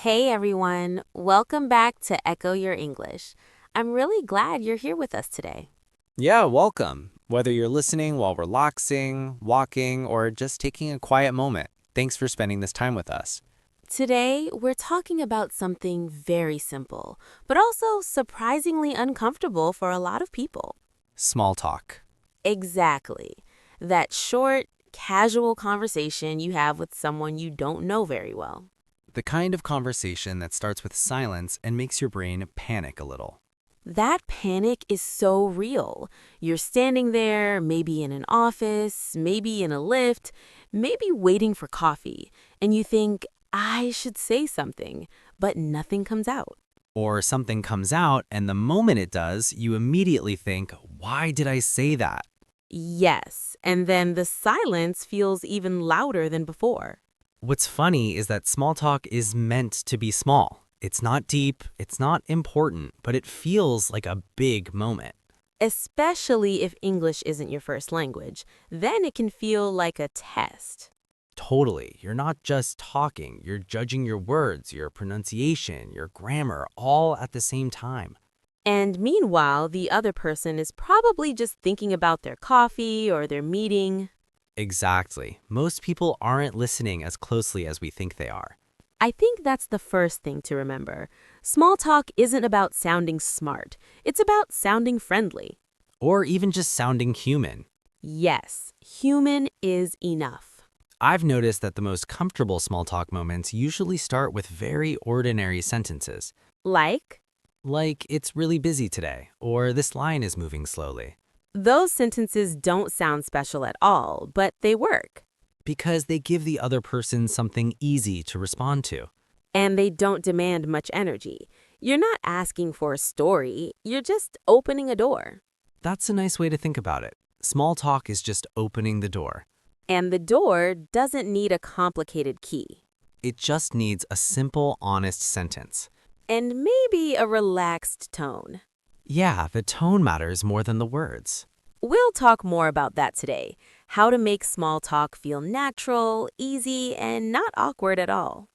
Hey everyone, welcome back to Echo Your English. I'm really glad you're here with us today. Yeah, welcome. Whether you're listening while relaxing, walking, or just taking a quiet moment, thanks for spending this time with us. Today, we're talking about something very simple, but also surprisingly uncomfortable for a lot of people. Small talk. Exactly. That short, casual conversation you have with someone you don't know very well. The kind of conversation that starts with silence and makes your brain panic a little. That panic is so real. You're standing there, maybe in an office, maybe in a lift, maybe waiting for coffee, and you think, I should say something, but nothing comes out. Or something comes out, and the moment it does, you immediately think, why did I say that? Yes, and then the silence feels even louder than before. What's funny is that small talk is meant to be small. It's not deep, it's not important, but it feels like a big moment. Especially if English isn't your first language, then it can feel like a test. Totally. You're not just talking, you're judging your words, your pronunciation, your grammar, all at the same time. And meanwhile, the other person is probably just thinking about their coffee or their meeting. Exactly. Most people aren't listening as closely as we think they are. I think that's the first thing to remember. Small talk isn't about sounding smart, it's about sounding friendly. Or even just sounding human. Yes, human is enough. I've noticed that the most comfortable small talk moments usually start with very ordinary sentences. Like, Like, it's really busy today, or this line is moving slowly. those sentences don't sound special at all, but they work. Because they give the other person something easy to respond to. And they don't demand much energy. You're not asking for a story, you're just opening a door. That's a nice way to think about it. Small talk is just opening the door. And the door doesn't need a complicated key. It just needs a simple, honest sentence. And maybe a relaxed tone. Yeah, the tone matters more than the words. We'll talk more about that today. How to make small talk feel natural, easy, and not awkward at all.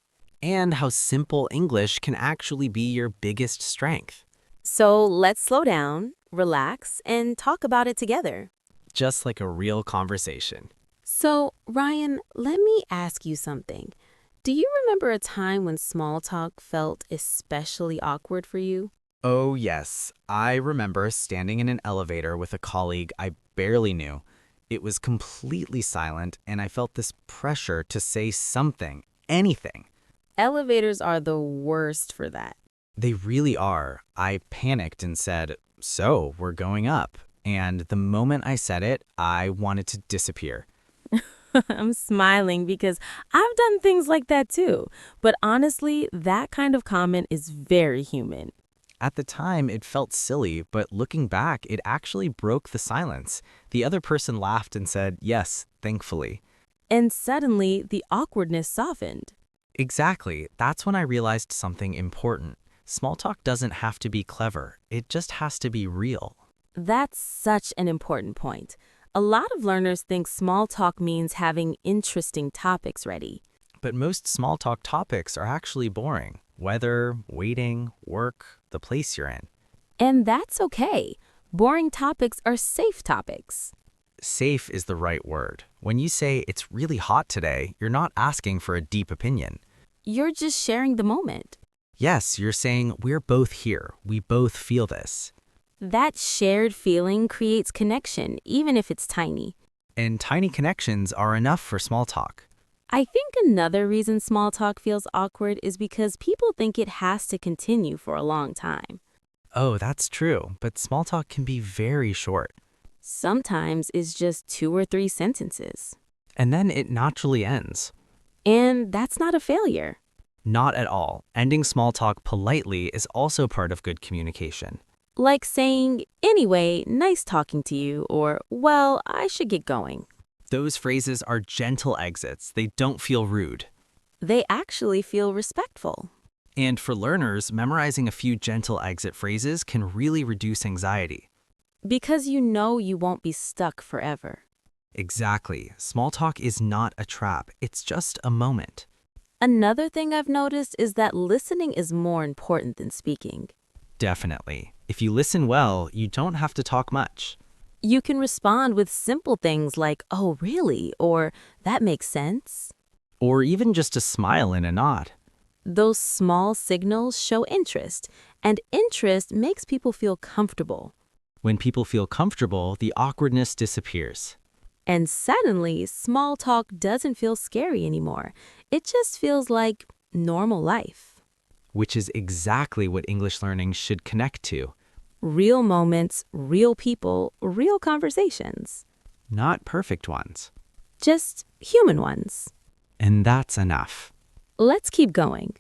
And how simple English can actually be your biggest strength. So let's slow down, relax, and talk about it together. Just like a real conversation. So, Ryan, let me ask you something. Do you remember a time when small talk felt especially awkward for you? Oh, yes. I remember standing in an elevator with a colleague I barely knew. It was completely silent, and I felt this pressure to say something, anything. Elevators are the worst for that. They really are. I panicked and said, "So, we're going up." And the moment I said it, I wanted to disappear. I'm smiling because I've done things like that too. But honestly, that kind of comment is very human. At the time, it felt silly, but looking back, it actually broke the silence. The other person laughed and said, "Yes, thankfully." And suddenly, the awkwardness softened. Exactly. That's when I realized something important. Small talk doesn't have to be clever. It just has to be real. That's such an important point. A lot of learners think small talk means having interesting topics ready. But most small talk topics are actually boring. Weather, waiting, work, the place you're in. And that's okay. Boring topics are safe topics. Safe is the right word. When you say it's really hot today, you're not asking for a deep opinion. You're just sharing the moment. Yes, you're saying we're both here. We both feel this. That shared feeling creates connection, even if it's tiny. And tiny connections are enough for small talk. I think another reason small talk feels awkward is because people think it has to continue for a long time. Oh, that's true, but small talk can be very short. Sometimes it's just two or three sentences. And then it naturally ends. And that's not a failure. Not at all. Ending small talk politely is also part of good communication. Like saying, anyway, nice talking to you, or, well, I should get going. Those phrases are gentle exits. They don't feel rude. They actually feel respectful. And for learners, memorizing a few gentle exit phrases can really reduce anxiety. Because you know you won't be stuck forever. Exactly. Small talk is not a trap. It's just a moment. Another thing I've noticed is that listening is more important than speaking. Definitely. If you listen well, you don't have to talk much. You can respond with simple things like, oh, really? Or that makes sense. Or even just a smile and a nod. Those small signals show interest, and interest makes people feel comfortable. When people feel comfortable, the awkwardness disappears. And suddenly, small talk doesn't feel scary anymore. It just feels like normal life. Which is exactly what English learning should connect to. Real moments, real people, real conversations. Not perfect ones. Just human ones. And that's enough. Let's keep going.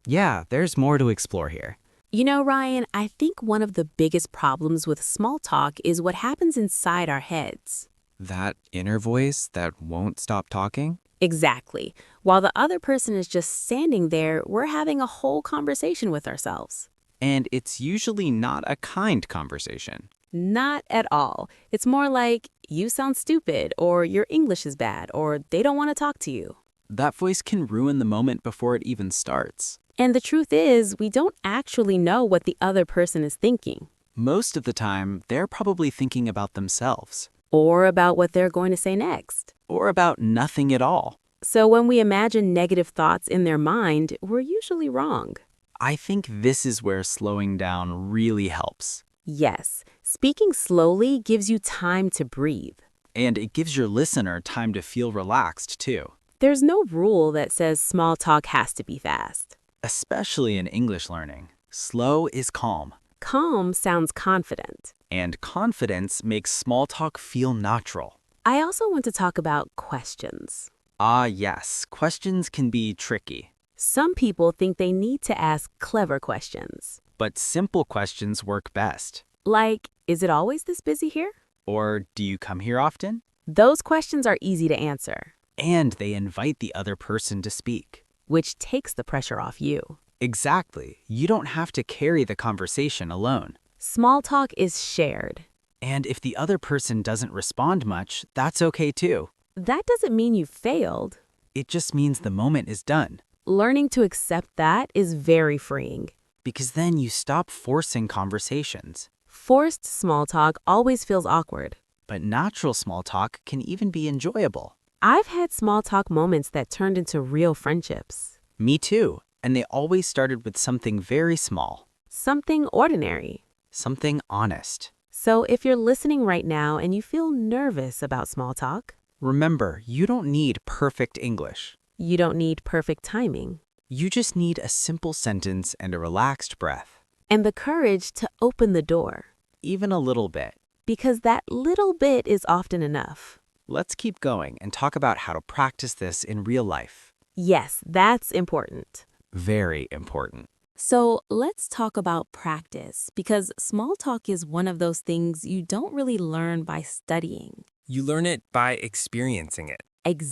Yeah, there's more to explore here. You know, Ryan, I think one of the biggest problems with small talk is what happens inside our heads. That inner voice that won't stop talking? Exactly. While the other person is just standing there, we're having a whole conversation with ourselves. And it's usually not a kind conversation. Not at all. It's more like, you sound stupid, or your English is bad, or they don't want to talk to you. That voice can ruin the moment before it even starts. And the truth is, we don't actually know what the other person is thinking, Most of the time, they're probably thinking about themselves, or about what they're going to say next. or about nothing at all. So when we imagine negative thoughts in their mind, we're usually wrong. I think this is where slowing down really helps. Yes, speaking slowly gives you time to breathe. And it gives your listener time to feel relaxed, too. There's no rule that says small talk has to be fast. Especially in English learning, slow is calm. Calm sounds confident. And confidence makes small talk feel natural. I also want to talk about questions. Ah, yes, questions can be tricky. Some people think they need to ask clever questions. But simple questions work best. Like, is it always this busy here? Or, do you come here often? Those questions are easy to answer, And they invite the other person to speak. which takes the pressure off you. Exactly. You don't have to carry the conversation alone. Small talk is shared. And if the other person doesn't respond much, that's okay too. That doesn't mean you failed. It just means the moment is done. Learning to accept that is very freeing. Because then you stop forcing conversations. Forced small talk always feels awkward. But natural small talk can even be enjoyable. I've had small talk moments that turned into real friendships. Me too. And they always started with something very small. Something ordinary. Something honest. So if you're listening right now and you feel nervous about small talk, Remember, you don't need perfect English. you don't need perfect timing You just need a simple sentence and a relaxed breath. and the courage to open the door, Even a little bit. because that little bit is often enough. Let's keep going and talk about how to practice this in real life. Yes, that's important. Very important. So let's talk about practice, because small talk is one of those things you don't really learn by studying. You learn it by experiencing it.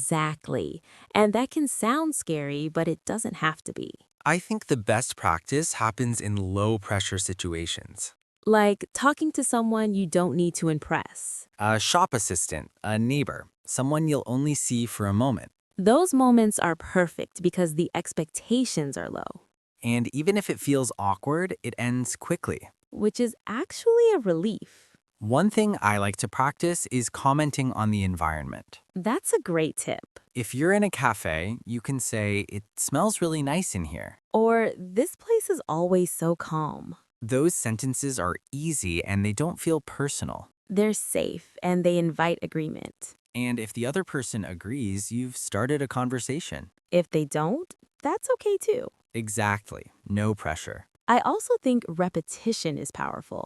Exactly. And that can sound scary, but it doesn't have to be. I think the best practice happens in low-pressure situations. Like talking to someone you don't need to impress. A shop assistant, a neighbor, someone you'll only see for a moment. Those moments are perfect because the expectations are low, And even if it feels awkward, it ends quickly. which is actually a relief. One thing I like to practice is commenting on the environment. That's a great tip. If you're in a cafe, you can say, "It smells really nice in here." Or, this place is always so calm. Those sentences are easy and they don't feel personal. They're safe and they invite agreement. And if the other person agrees, you've started a conversation. If they don't, that's okay too. Exactly. No pressure. I also think repetition is powerful.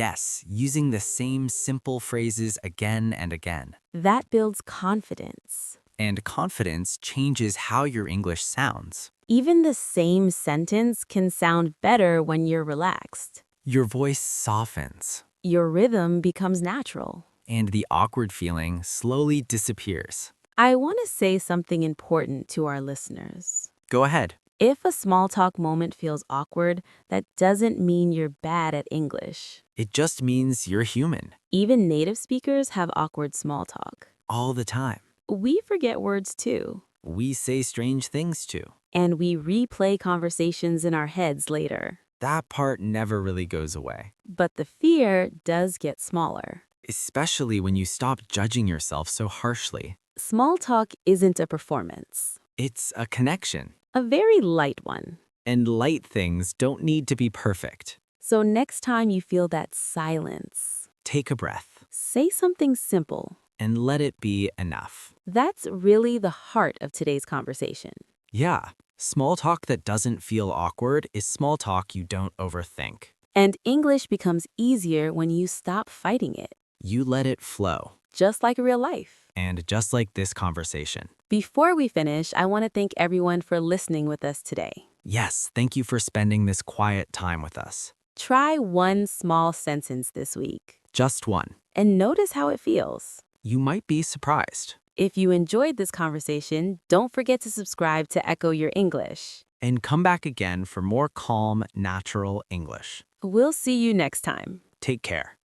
Yes, using the same simple phrases again and again. That builds confidence. And confidence changes how your English sounds. Even the same sentence can sound better when you're relaxed. Your voice softens, Your rhythm becomes natural. and the awkward feeling slowly disappears. I want to say something important to our listeners. Go ahead. If a small talk moment feels awkward, that doesn't mean you're bad at English. It just means you're human. Even native speakers have awkward small talk. All the time. We forget words too. We say strange things too. And we replay conversations in our heads later. That part never really goes away. But the fear does get smaller. Especially when you stop judging yourself so harshly. Small talk isn't a performance. It's a connection. A very light one. And light things don't need to be perfect. So next time you feel that silence, Take a breath say something simple. and let it be enough. That's really the heart of today's conversation. Yeah, small talk that doesn't feel awkward is small talk you don't overthink. And English becomes easier when you stop fighting it, You let it flow. just like real life. And just like this conversation. Before we finish, I want to thank everyone for listening with us today. Yes, thank you for spending this quiet time with us. Try one small sentence this week Just one. and notice how it feels. You might be surprised. If you enjoyed this conversation, don't forget to subscribe to Echo Your English. And come back again for more calm, natural English. We'll see you next time. Take care.